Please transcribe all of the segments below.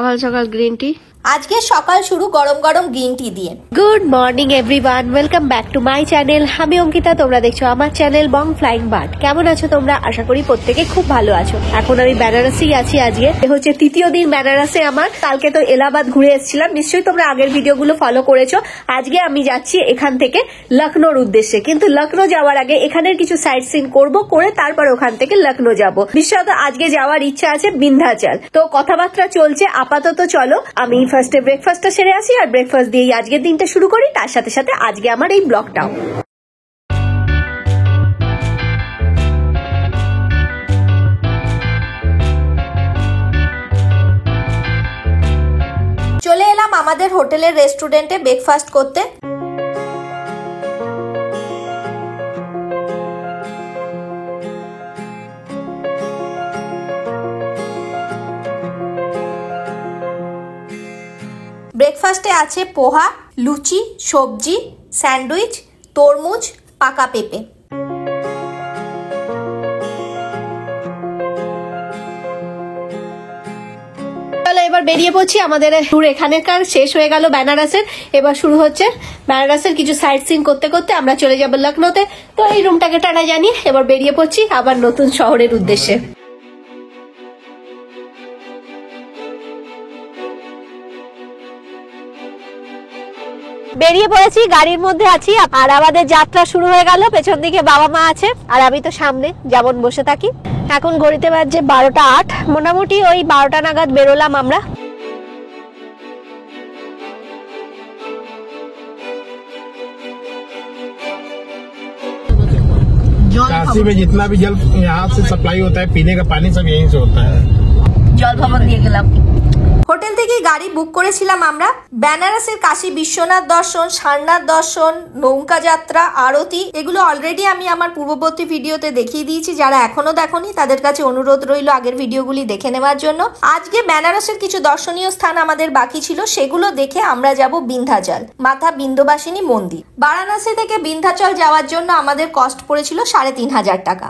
সকাল সকাল green tea. আজকে সকাল শুরু গরম গরম গ্রিন টি দিয়ে। Good morning everyone, welcome back to my channel. আমি অঙ্কিতা, তোমরা দেখছো আমার চ্যানেল বং ফ্লাইং বার্ড। কেমন আছো তোমরা? আশা করি প্রত্যেকে খুব ভালো আছো। এখন আমি বেনারসেই আছি। আজকে হচ্ছে তৃতীয় দিন বেনারসে আমার। কালকে তো এলাহাবাদ ঘুরে এসেছিলাম, নিশ্চয়ই তোমরা আগের ভিডিওগুলো ফলো করেছো। আজকে আমি যাচ্ছি এখান থেকে লখনৌর উদ্দেশ্যে, কিন্তু লখনৌ যাওয়ার আগে এখানের কিছু সাইট সিন করবো, করে তারপর ওখান থেকে লখনৌ যাবো। বিশেষত আজকে যাওয়ার ইচ্ছা আছে বিন্ধ্যাচল। তো কথাবার্তা চলছে। আপাতত চলো আমি ফার্স্টে ব্রেকফাস্টটা সেরে আসি, আর ব্রেকফাস্ট দিয়েই আজকের দিনটা শুরু করি। তার সাথে সাথে আজকে আমার এই ব্লগটাও। চলে এলাম আমাদের হোটেলের রেস্টুরেন্টে ব্রেকফাস্ট করতে। ব্রেকফাস্টে আছে পোহা, লুচি, সবজি, স্যান্ডউইচ, তরমুজ, পাকা পেঁপে। এবার বেরিয়ে পড়ছি। আমাদের ট্যুর এখানেকার শেষ হয়ে গেল বেনারসের। এবার শুরু হচ্ছে বেনারসের কিছু সাইট সিন করতে করতে আমরা চলে যাব লখনৌতে। তো এই রুমটাকে টাটা জানিয়ে এবার বেরিয়ে পড়ছি আবার নতুন শহরের উদ্দেশ্যে। বেরিয়ে পড়েছি, গাড়ির মধ্যে আছি, আর আমাদের যাত্রা শুরু হয়ে গেল। পেছন দিকে বাবা মা আছে, আর আমি তো সামনে যেমন বসে থাকি। এখন ঘড়িতে বাজছে 12টা 8। মোটামুটি ওই 12টা নাগাদ বেরোলাম আমরা। काशी में जितना भी जल यहाँ से सप्लाई होता है, पीने का पानी सब यहीं से होता है। জল ভবন দিয়ে গেলাম। হোটেল থেকে গাড়ি বুক করেছিলাম আমরা। বেনারসের কাশী বিশ্বনাথ দর্শন, সারনাথ দর্শন, নৌকা যাত্রা, আরতি, এগুলো অলরেডি আমি আমার পূর্ববর্তী ভিডিওতে দেখিয়ে দিয়েছি। যারা এখনো দেখোনি তাদের কাছে অনুরোধ রইল আগের ভিডিওগুলি দেখে নেওয়ার জন্য। আজকে বেনারসের কিছু দর্শনীয় স্থান আমাদের বাকি ছিল, সেগুলো দেখে আমরা যাব বিন্ধ্যাচল, মাতা বিন্ধ্যবাসিনী মন্দির। বারাণসী থেকে বিন্ধ্যাচল যাওয়ার জন্য আমাদের কস্ট পড়েছিল ৩,৫০০ টাকা।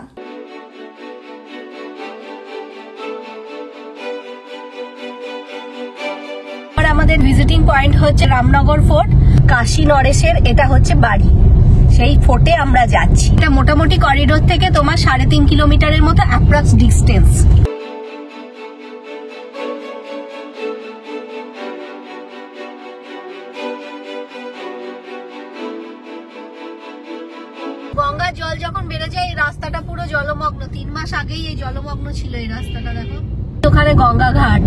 আমাদের ভিজিটিং পয়েন্ট হচ্ছে রামনগর ফোর্ট। কাশী নরেশের এটা হচ্ছে বাড়ি, সেই ফোর্টে আমরা যাচ্ছি। এটা মোটামুটি করিডোর থেকে তোমার ৩.৫ কিলোমিটারের মতো অ্যাপ্রক্স ডিস্টেন্স। গঙ্গার জল যখন বেড়ে যায় এই রাস্তাটা পুরো জলমগ্ন। ৩ মাস আগেই এই জলমগ্ন ছিল এই রাস্তাটা। দেখো ওখানে গঙ্গা ঘাট।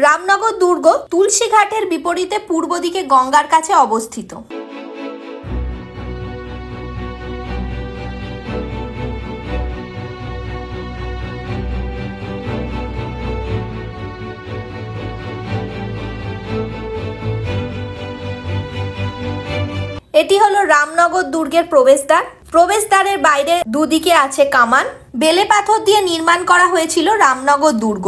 রামনগর দুর্গ তুলসী ঘাটের বিপরীতে পূর্ব দিকে গঙ্গার কাছে অবস্থিত। এটি হলো রামনগর দুর্গের প্রবেশদ্বার। প্রবেশদ্বারের বাইরে দুদিকে আছে কামান। বেলে পাথর দিয়ে নির্মাণ করা হয়েছিল রামনগর দুর্গ।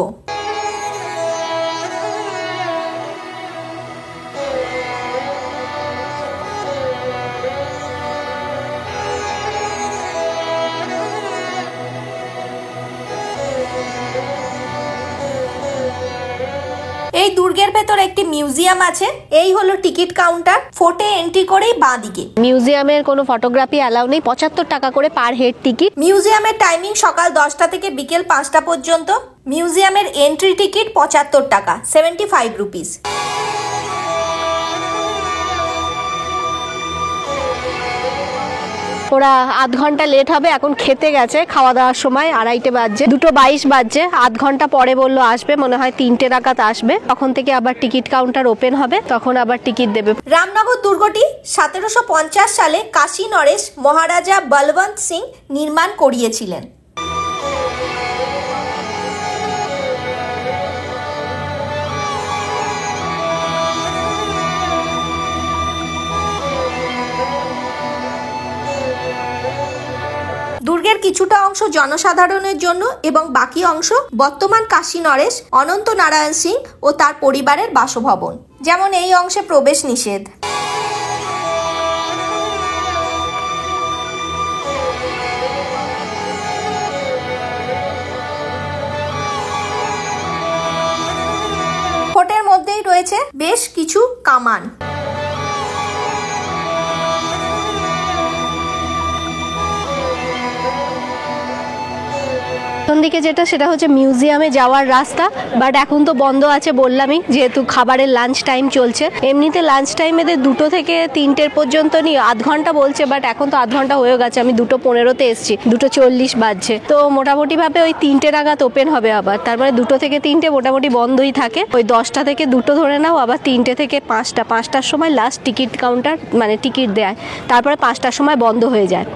এই দুর্গের ভেতর একটি মিউজিয়াম আছে। এই হলো টিকিট কাউন্টার। ফোর্টে এন্ট্রি করেই বাঁ দিকে। মিউজিয়ামের কোনো ফটোগ্রাফি অ্যালাউ নেই। ৭৫ টাকা করে পার হেড টিকিট। মিউজিয়ামের টাইমিং সকাল 10টা থেকে বিকেল 5টা পর্যন্ত। মিউজিয়ামের এন্ট্রি টিকিট ৭৫ টাকা, 75 রুপিস। ওরা আধ ঘন্টা লেট হবে, এখন খেতে গেছে। খাওয়া দাওয়ার সময় 2:30 বাজছে, 2:22 বাজছে। আধ ঘন্টা পরে বললো আসবে, মনে হয় 3টে নাগাদ আসবে। তখন থেকে আবার টিকিট কাউন্টার ওপেন হবে, তখন আবার টিকিট দেবে। রামনগর দুর্গটি 1750 সালে কাশী নরেশ মহারাজা বলবন্ত সিং নির্মাণ করিয়েছিলেন। দুর্গের কিছুটা অংশ জনসাধারণের জন্য এবং বাকি অংশ বর্তমান কাশী নরেশ অনন্ত নারায়ণ সিং ও তার পরিবারের বাসভবন। যেমন এই অংশে প্রবেশ নিষেধ। ফোর্টের মধ্যেই রয়েছে বেশ কিছু কামান। দিকে যেটা সেটা হচ্ছে মিউজিয়ামে যাওয়ার রাস্তা, বাট এখন তো বন্ধ আছে বললামই, যেহেতু খাবারের লাঞ্চ টাইম চলছে। এমনিতে লাঞ্চ টাইম এদের 2টো থেকে 3টের পর্যন্ত নিয়ে আধ ঘন্টা বলছে, বাট এখন তো আধ ঘন্টা হয়ে গেছে। আমি 2:15-তে এসেছি, 2:40 বাজছে। তো মোটামুটি ভাবে ওই 3টে নাগাদ ওপেন হবে আবার। তার মানে 2টো থেকে 3টে মোটামুটি বন্ধই থাকে। ওই 10টা থেকে 2টো ধরে নাও, আবার 3টে থেকে 5টার সময় লাস্ট টিকিট কাউন্টার মানে টিকিট দেয়, তারপরে 5টার সময় বন্ধ হয়ে যায়।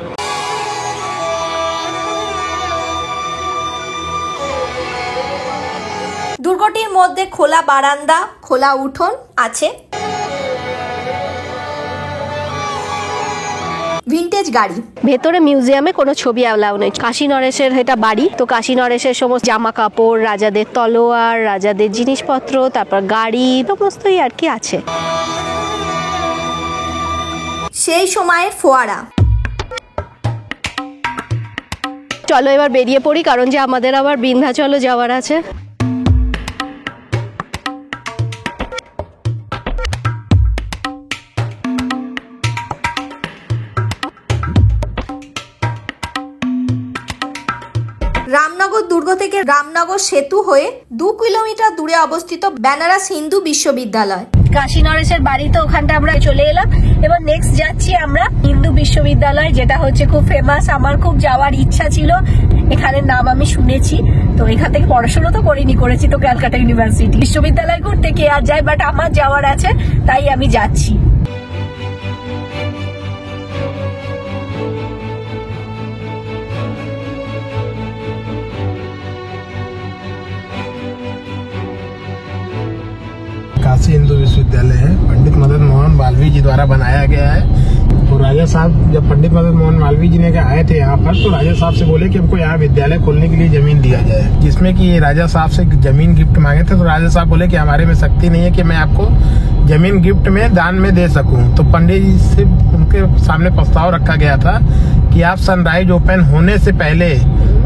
দুর্গটির মধ্যে খোলা বারান্দা, খোলা উঠোন আছে। ভিনটেজ গাড়ি। ভেতরে মিউজিয়ামে কোনো ছবি অ্যালাউ নেই। কাশী নরেশের এটা বাড়ি, তো কাশী নরেশের সমস্ত জামা কাপড়, রাজাদের তলোয়ার, রাজাদের জিনিসপত্র, তারপর গাড়ি সমস্তই আর কি আছে। সেই সময়ের ফোয়ারা। চলো এবার বেরিয়ে পড়ি, কারণ যে আমাদের আবার বিন্ধ্যাচলও যাওয়ার আছে। রামনগর দুর্গ থেকে রামনগর সেতু হয়ে 2 কিলোমিটার দূরে অবস্থিত বেনারস হিন্দু বিশ্ববিদ্যালয়। কাশী নরেশের বাড়িতে ওখানটা আমরা চলে এলাম। এবার নেক্সট যাচ্ছি আমরা হিন্দু বিশ্ববিদ্যালয়, যেটা হচ্ছে খুব ফেমাস। আমার খুব যাওয়ার ইচ্ছা ছিল, এখানের নাম আমি শুনেছি। তো এখান থেকে পড়াশোনা তো করেছি তো ক্যালকাটা ইউনিভার্সিটি। বিশ্ববিদ্যালয় ঘুরতে কে আর যায়, বাট আমার যাওয়ার আছে, তাই আমি যাচ্ছি। काशी हिंदू विश्वविद्यालय है, पंडित मदन मोहन मालवीय जी द्वारा बनाया गया है। तो राजा साहब जब पंडित मदन मोहन मालवीय जी ने आए थे यहाँ पर, तो राजा साहब से बोले कि हमको यहाँ विद्यालय खोलने के लिए जमीन दिया जाए, जिसमें कि राजा साहब से जमीन गिफ्ट मांगे थे। तो राजा साहब बोले कि हमारे में शक्ति नहीं है कि मैं आपको जमीन गिफ्ट में दान में दे सकूं। तो पंडित जी से उनके सामने प्रस्ताव रखा गया था कि आप सनराइज ओपन होने से पहले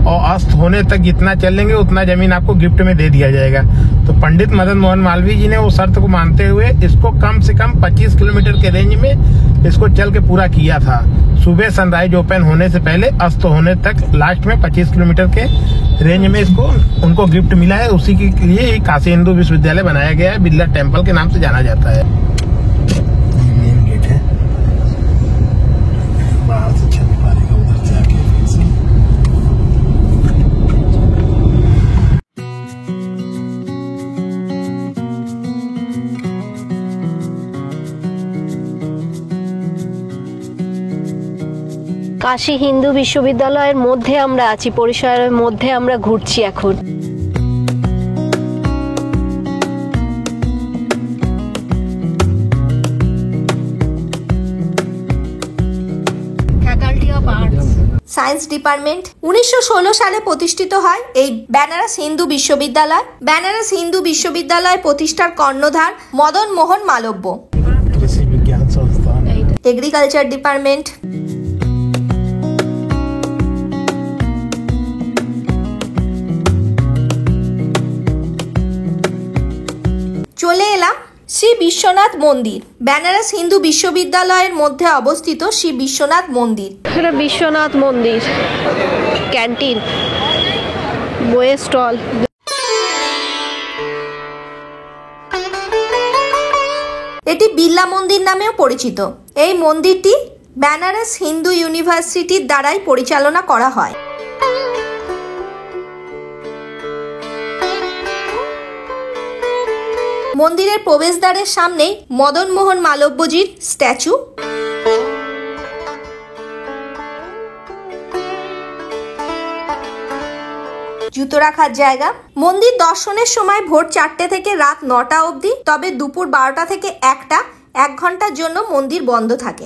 और अस्त होने तक जितना चलेंगे उतना जमीन आपको गिफ्ट में दे दिया जाएगा। तो पंडित मदन मोहन मालवीय जी ने वो शर्त को मानते हुए इसको कम से कम 25 किलोमीटर के रेंज में इसको चल के पूरा किया था। सुबह सनराइज ओपन होने से पहले अस्त होने तक लास्ट में 25 किलोमीटर के रेंज में इसको उनको गिफ्ट मिला है। उसी के लिए काशी हिंदू विश्वविद्यालय बनाया गया है। बिरला टेम्पल के नाम से जाना जाता है। मेन गेट है, बाहर से चल नहीं पाएगा, उधर से आके কাশী হিন্দু বিশ্ববিদ্যালয়ের মধ্যে আমরা আছি, পরিসরের মধ্যে আমরা ঘুরছি এখন। সায়েন্স ডিপার্টমেন্ট 1916 সালে প্রতিষ্ঠিত হয় এই বেনারস হিন্দু বিশ্ববিদ্যালয়। বেনারস হিন্দু বিশ্ববিদ্যালয় প্রতিষ্ঠার কর্ণধার মদন মোহন মালব্য। कृषि विज्ञान संस्थान, এগ্রিকালচার ডিপার্টমেন্ট। চলে এলাম শ্রী বিশ্বনাথ মন্দির। বেনারস হিন্দু বিশ্ববিদ্যালয়ের মধ্যে অবস্থিত শ্রী বিশ্বনাথ মন্দির। এটা বিশ্বনাথ মন্দির, ক্যান্টিন, বইয়ের স্টল। এটি বিড়লা মন্দির নামেও পরিচিত। এই মন্দিরটি বেনারস হিন্দু ইউনিভার্সিটির দ্বারাই পরিচালনা করা হয়। মন্দিরের প্রবেশদ্বারের সামনেই মদন মোহন মালব্যজির স্ট্যাচু। জুতো রাখার জায়গা। মন্দির দর্শনের সময় ভোর 4টে থেকে রাত 9টা অবধি, তবে দুপুর 12টা থেকে 1টা 1 ঘন্টার জন্য মন্দির বন্ধ থাকে।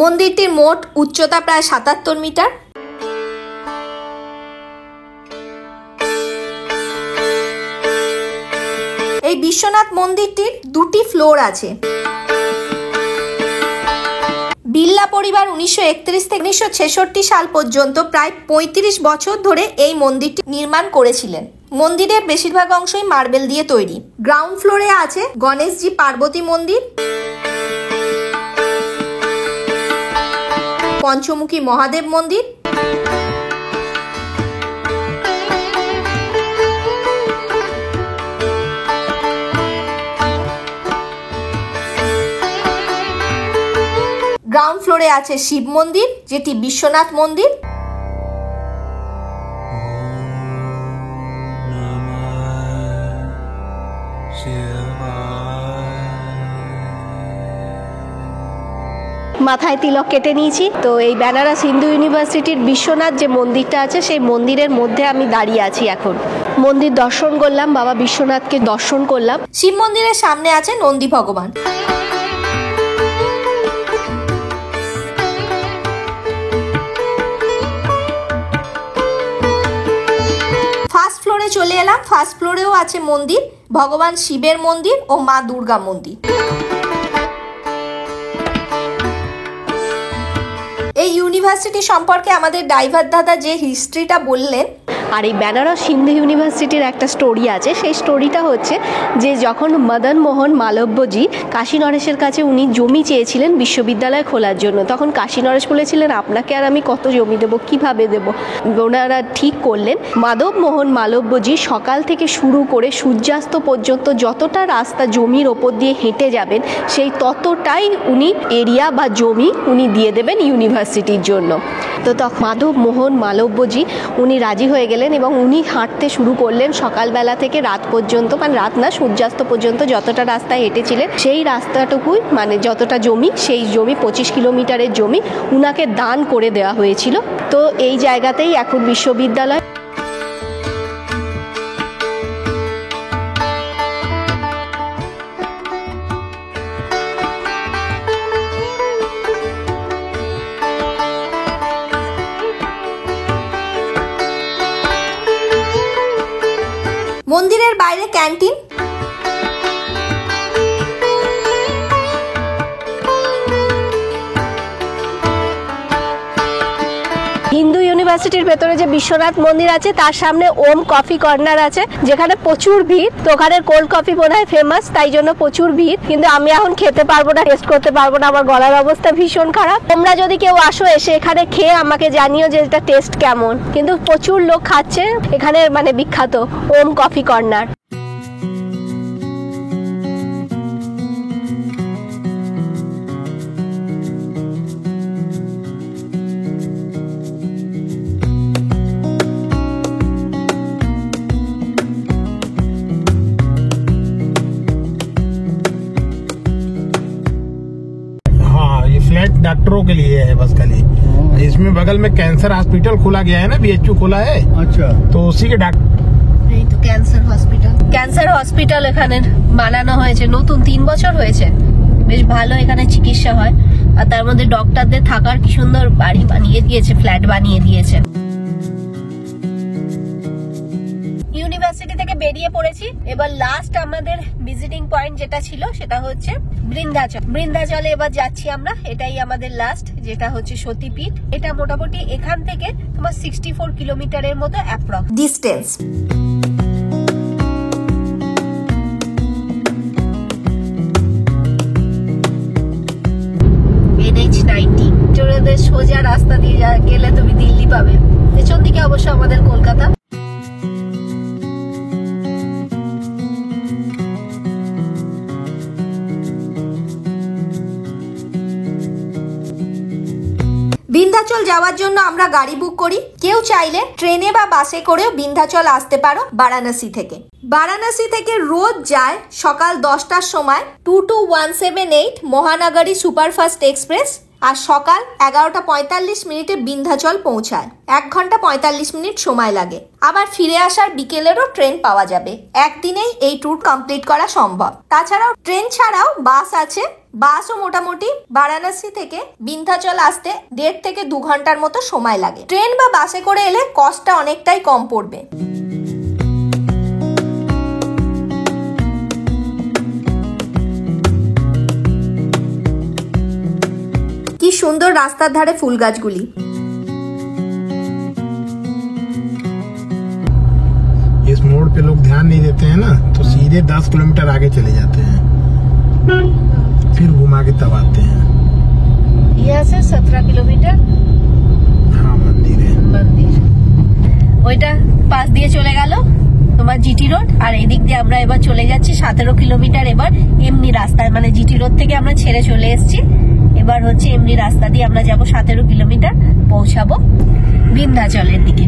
মন্দিরটির মোট উচ্চতা প্রায় 77 মিটার। এই বিশ্বনাথ মন্দিরটির 2টি ফ্লোর আছে। বিড়লা পরিবার 1931 থেকে 1966 সাল পর্যন্ত প্রায় 35 বছর ধরে এই মন্দিরটি নির্মাণ করেছিলেন। মন্দিরের বেশিরভাগ অংশই মার্বেল দিয়ে তৈরি। গ্রাউন্ড ফ্লোরে আছে গণেশজি পার্বতী মন্দির, পঞ্চমুখী মহাদেব মন্দির, গ্রাউন্ড ফ্লোরে আছে শিব মন্দির, যেটি বিশ্বনাথ মন্দির, মাথায় তিলক কেটে নিয়েছি। তো এই বেনারস হিন্দু ইউনিভার্সিটির বিশ্বনাথ যে মন্দিরটা আছে সেই মন্দিরের মধ্যে আমি দাঁড়িয়ে আছি এখন। মন্দির দর্শন করলাম, বাবা বিশ্বনাথকে দর্শন করলাম। শিব মন্দিরের সামনে আছে নন্দী ভগবান। ফার্স্ট ফ্লোরে চলে এলাম। ফার্স্ট ফ্লোরেও আছে মন্দির, ভগবান শিবের মন্দির ও মা দুর্গা মন্দির। এই ইউনিভার্সিটি সম্পর্কে আমাদের ড্রাইভার দাদা যে হিস্ট্রিটা বললেন, আর এই বেনারস হিন্দু ইউনিভার্সিটির একটা স্টোরি আছে। সেই স্টোরিটা হচ্ছে যে যখন মদন মোহন মালব্যজি কাশী নরেশের কাছে উনি জমি চেয়েছিলেন বিশ্ববিদ্যালয় খোলার জন্য, তখন কাশী নরেশ বলেছিলেন আপনাকে আর আমি কত জমি দেবো, কিভাবে দেব। ওনারা ঠিক করলেন মাধব মোহন মালব্যজি সকাল থেকে শুরু করে সূর্যাস্ত পর্যন্ত যতটা রাস্তা জমির ওপর দিয়ে হেঁটে যাবেন সেই ততটাই উনি এরিয়া বা জমি উনি দিয়ে দেবেন ইউনিভার্সিটির জন্য। তো তখন মাধব মোহন মালব্যজি উনি রাজি হয়ে গেলেন এবং উনি হাঁটতে শুরু করলেন সকালবেলা থেকে রাত পর্যন্ত, মানে রাত না সূর্যাস্ত পর্যন্ত যতটা রাস্তা হেঁটেছিলেন সেই রাস্তাটুকুই, মানে যতটা জমি, সেই জমি 25 কিলোমিটারের জমি উনাকে দান করে দেওয়া হয়েছিল। তো এই জায়গাতেই এখন বিশ্ববিদ্যালয়। মন্দিরের বাইরে ক্যান্টিন। হিন্দু ইউনিভার্সিটির ভেতরে যে বিশ্বনাথ মন্দির আছে তার সামনে ওম কফি কর্নার আছে, যেখানে প্রচুর ভিড়। তো ওখানের কোল্ড কফি মনে হয় ফেমাস, তাই জন্য প্রচুর ভিড়। কিন্তু আমি এখন খেতে পারবো না, টেস্ট করতে পারবো না, আমার গলার অবস্থা ভীষণ খারাপ। তোমরা যদি কেউ আসো এসে এখানে খেয়ে আমাকে জানিও যে এটা টেস্ট কেমন। কিন্তু প্রচুর লোক খাচ্ছে এখানে, মানে বিখ্যাত ওম কফি কর্নার। फ्लैट डॉक्टरों के लिए है बस खाली। इसमें बगल में कैंसर हॉस्पिटल खोला गया है ना, बीएचयू खोला है। अच्छा, तो उसी के डॉक्टर এই তো ক্যান্সার হসপিটাল এখানে বানানো হয়েছে নতুন, 3 বছর হয়েছে। বেশ ভালো এখানে চিকিৎসা হয়। আর তার মধ্যে ডক্টরদের থাকার কি সুন্দর বাড়ি বানিয়ে দিয়েছে, ফ্ল্যাট বানিয়ে দিয়েছে। ইউনিভার্সিটি থেকে বেরিয়ে পড়েছি। এবার লাস্ট আমাদের ভিজিটিং পয়েন্ট যেটা ছিল সেটা হচ্ছে বৃন্দাচল। বৃন্দাচলে এবার যাচ্ছি আমরা। এটাই আমাদের লাস্ট, যেটা হচ্ছে সতীপীঠ। এটা মোটামুটি এখান থেকে তোমার 64 কিলোমিটারের মতো অ্যাপ্রক্স ডিস্টেন্স। NH90 চোরেদের সোজা রাস্তা দিয়ে গেলে তুমি দিল্লি পাবে। পেছন দিকে অবশ্য আমাদের কলকাতা। বিন্ধ্যাচল যাওয়ার জন্য আমরা গাড়ি বুক করি। কেউ চাইলে ট্রেনে বা বাসে করেও বিন্ধ্যাচল আসতে পারো বারাণসী থেকে। বারাণসী থেকে রোজ যায় সকাল 10টার সময় 22178 মহানগরী সুপারফাস্ট এক্সপ্রেস, আর সকাল 11:45 বিন্ধ্যাচল পৌঁছায়। 1 ঘন্টা 45 মিনিট সময় লাগে। আবার ফিরে আসার বিকেলেরও ট্রেন পাওয়া যাবে। একদিনেই এই ট্যুর কমপ্লিট করা সম্ভব। তাছাড়াও ট্রেন ছাড়াও বাস আছে বাসও মোটামুটি বারাণসী থেকে বিন্ধ্যাচল আসতে 1.5 থেকে 2 ঘন্টার মতো সময় লাগে। ট্রেন বা বাসে করে এলে কস্টটা অনেকটাই কম পড়বে। কি সুন্দর রাস্তার ধারে ফুল গাছগুলি। इस मोड़ पे लोग ध्यान नहीं देते हैं ना, तो सीधे 10 किलोमीटर आगे चले जाते हैं, फिर घुमा के तब आते हैं। यहाँ से 17 কিলোমিটার हाँ मंदिर है। মন্দির ওইটা পাশ দিয়ে চলে গেল তোমার জিটি রোড, আর এই দিক দিয়ে আমরা এবার চলে যাচ্ছি 17 কিলোমিটার। এবার এমনি রাস্তায়, মানে জিটি রোড থেকে আমরা ছেড়ে চলে এসেছি, এবার হচ্ছে এমনি রাস্তা দিয়ে আমরা যাব 17 কিলোমিটার, পৌঁছাবো বিন্ধ্যাচলের দিকে।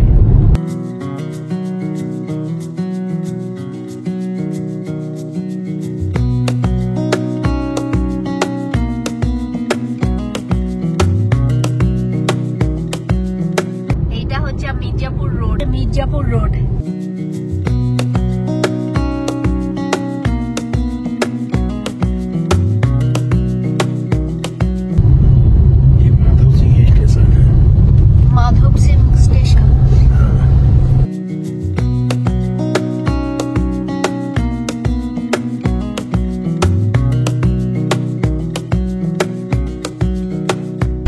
এইটা হচ্ছে মির্জাপুর রোড, মির্জাপুর রোড। ये माधव सिंह स्टेशन है। माधव सिंह स्टेशन। हाँ।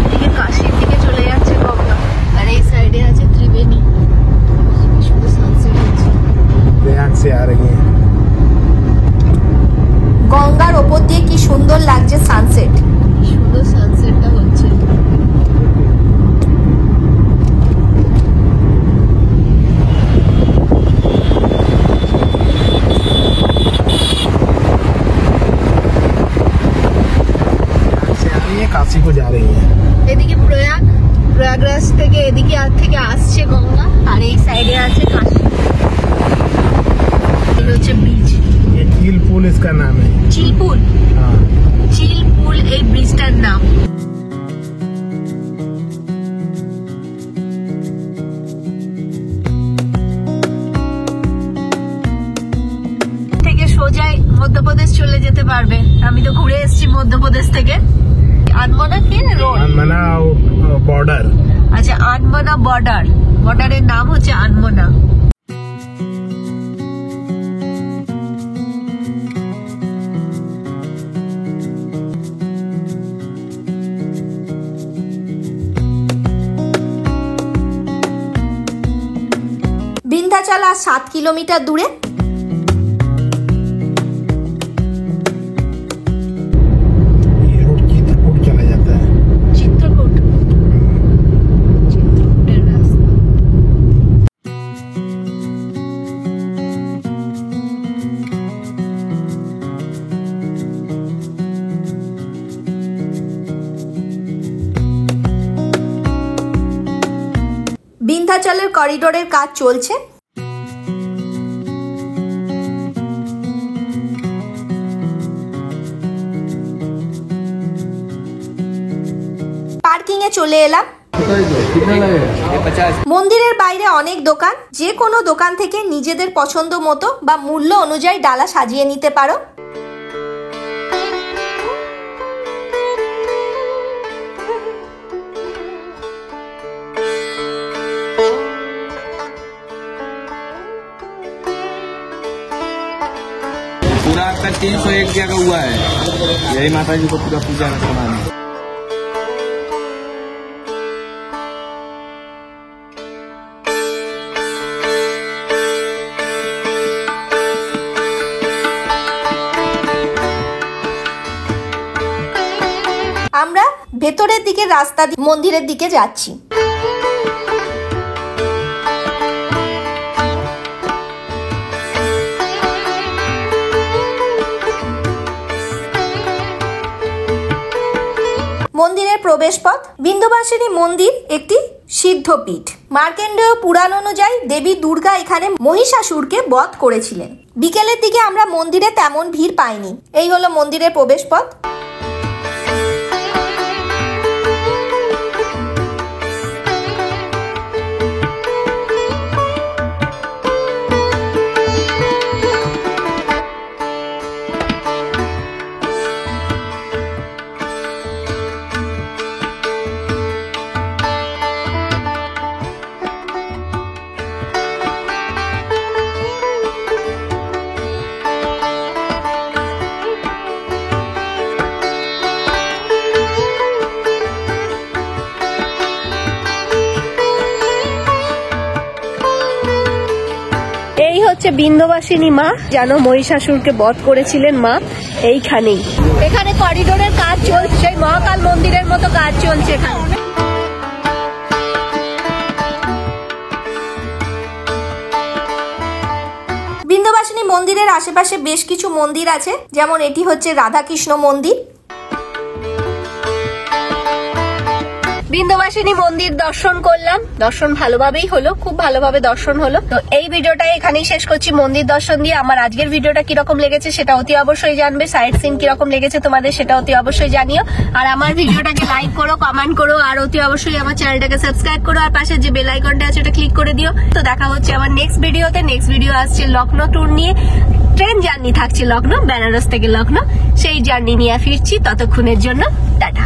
এদিকে কাশির দিকে চলে যাচ্ছে গঙ্গা, আর এই সাইডে আছে ত্রিবেণী। শুধু সানসেট হচ্ছে। प्रयाग से आ रही है। গঙ্গার ওপর দিয়ে কি সুন্দর লাগছে সানসেট। সুন্দর সানসেটটা হচ্ছে। प्रयाग से आ रही है, काशी को जा रही है। এদিকে প্রয়াগরাজ থেকে এদিকে আসছে গঙ্গা, আর এই সাইডে আছে কাশী। এটা হচ্ছে ব্রিজ, ये चील पुल इसका नाम है। চিলপুল। हाँ। চিলপুল এই ব্রিজটার নাম। থেকে সোজাই মধ্যপ্রদেশ চলে যেতে পারবে। আমি তো ঘুরে এসেছি মধ্যপ্রদেশ থেকে। আনমনা কি রোড? मना बॉर्डर। আচ্ছা, আনমনা বর্ডার, বর্ডারের নাম হচ্ছে আনমনা। বিন্ধ্যাচল আর 7 কিলোমিটার দূরে। ये रोड चित्रकूट चला जाता है। চিত্রকূট, চিত্রকূটের রাস্তা। বিন্ধ্যাচলের করিডোরের কাজ চলছে। পার্কিং এ চলে এলাম। মন্দিরের বাইরে অনেক দোকান, যে কোনো দোকান থেকে নিজেদের পছন্দ মতো বা মূল্য অনুযায়ী ডালা সাজিয়ে নিতে পারো। पूरा आपका 301 जगह हुआ है। यही माता जी को पूरा पूजा का सामान है। আমরা ভেতরের দিকে রাস্তা দিয়ে মন্দিরের দিকে যাচ্ছি। মন্দিরের প্রবেশপথ। বিন্দুবাসিনী মন্দির একটি সিদ্ধপীঠ। মার্কেন্ডেয় পুরাণ অনুযায়ী দেবী দুর্গা এখানে মহিষাসুরকে বধ করেছিলেন। বিকেলের দিকে আমরা মন্দিরে তেমন ভিড় পাইনি। এই হলো মন্দিরের প্রবেশপথ। হচ্ছে বিন্ধ্যবাসিনী মা, জানো মহিষাসুরকে বধ করেছিলেন মা এইখানেই। এখানে করিডোরের কাজ চলছে, মহাকাল মন্দিরের মতো কাজ চলছে এখানে। বিন্ধ্যবাসিনী মন্দিরের আশেপাশে বেশ কিছু মন্দির আছে, যেমন এটি হচ্ছে রাধাকৃষ্ণ মন্দির। বিন্ধ্যবাসিনী মন্দির দর্শন করলাম, দর্শন ভালোভাবেই হলো, খুব ভালোভাবে দর্শন হলো। তো এই ভিডিওটা এখানেই শেষ করছি মন্দির দর্শন দিয়ে। আমার আজকের ভিডিওটা কিরকম লেগেছে সেটা অতি অবশ্যই জানবে, সাইট সিন কিরকম লেগেছে তোমাদের সেটা অতি অবশ্যই জানিও। আর আমার ভিডিওটাকে লাইক করো, কমেন্ট করো, আর অতি অবশ্যই আমার চ্যানেলটাকে সাবস্ক্রাইব করো, আর পাশে যে বেল আইকনটা আছে ওটা ক্লিক করে দিও। তো দেখা হচ্ছে আমার নেক্সট ভিডিওতে। নেক্সট ভিডিও আসছে লখনৌ ট্যুর নিয়ে, ট্রেন জার্নি থাকছে লখনৌ, বেনারস থেকে লখনৌ, সেই জার্নি নিয়ে ফিরছি। ততক্ষণের জন্য টাটা।